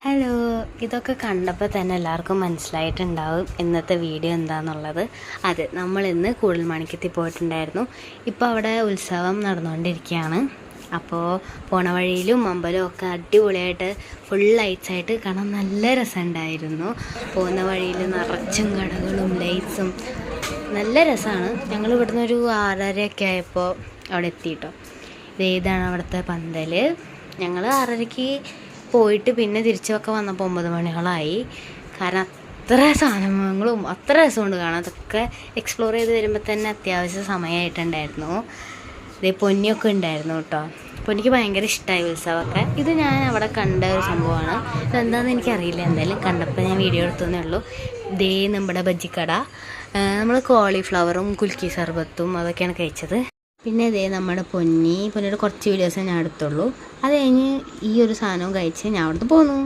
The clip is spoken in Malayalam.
ഹലോ, ഇതൊക്കെ കണ്ടപ്പോൾ തന്നെ എല്ലാവർക്കും മനസ്സിലായിട്ടുണ്ടാവും ഇന്നത്തെ വീഡിയോ എന്താണെന്നുള്ളത്. അതെ, നമ്മളിന്ന് കൂടൽമാണിക്യത്തിൽ പോയിട്ടുണ്ടായിരുന്നു. ഇപ്പോൾ അവിടെ ഉത്സവം നടന്നുകൊണ്ടിരിക്കുകയാണ്. അപ്പോൾ പോണ വഴിയിലും അമ്പലവും ഒക്കെ അടിപൊളിയായിട്ട് ഫുൾ ലൈറ്റ്സായിട്ട് കാണാൻ നല്ല രസമുണ്ടായിരുന്നു. പോകുന്ന വഴിയിൽ നിറച്ചും കടകളും ലൈറ്റ്സും നല്ല രസമാണ്. ഞങ്ങൾ ഇവിടുന്ന് ഒരു 6:30 ആയപ്പോൾ അവിടെ എത്തിയിട്ടോ. ഇതാണ് അവിടുത്തെ പന്തൽ. ഞങ്ങൾ 6:30-ക്ക് പോയിട്ട് പിന്നെ തിരിച്ചൊക്കെ വന്നപ്പോൾ 9 മണികളായി. കാരണം അത്ര സാധനങ്ങളും അത്ര രസമുണ്ട് കാണാൻ. അതൊക്കെ എക്സ്പ്ലോർ ചെയ്ത് വരുമ്പോൾ തന്നെ അത്യാവശ്യം സമയമായിട്ടുണ്ടായിരുന്നു. ഇതേ പൊന്നിയൊക്കെ ഉണ്ടായിരുന്നു കേട്ടോ. പൊന്നിക്ക് ഭയങ്കര ഇഷ്ടമായി ഉത്സവമൊക്കെ. ഇത് ഞാൻ അവിടെ കണ്ട ഒരു സംഭവമാണ്. ഇതെന്താണെന്ന് എനിക്കറിയില്ല. എന്തായാലും കണ്ടപ്പോൾ ഞാൻ വീഡിയോ എടുത്തതേ ഉള്ളൂ. ഇതേ നമ്മുടെ ബജ്ജിക്കട. നമ്മൾ കോളിഫ്ലവറും കുൽക്കി സർബത്തും അതൊക്കെയാണ് കഴിച്ചത്. പിന്നെ ഇതേ നമ്മുടെ പൊന്നിയുടെ കുറച്ച് വീഡിയോസേ ഞാൻ എടുത്തുള്ളൂ. അത് കഴിഞ്ഞ് ഈ ഒരു സാധനവും കഴിച്ച് ഞാൻ അവിടുന്ന് പോന്നു.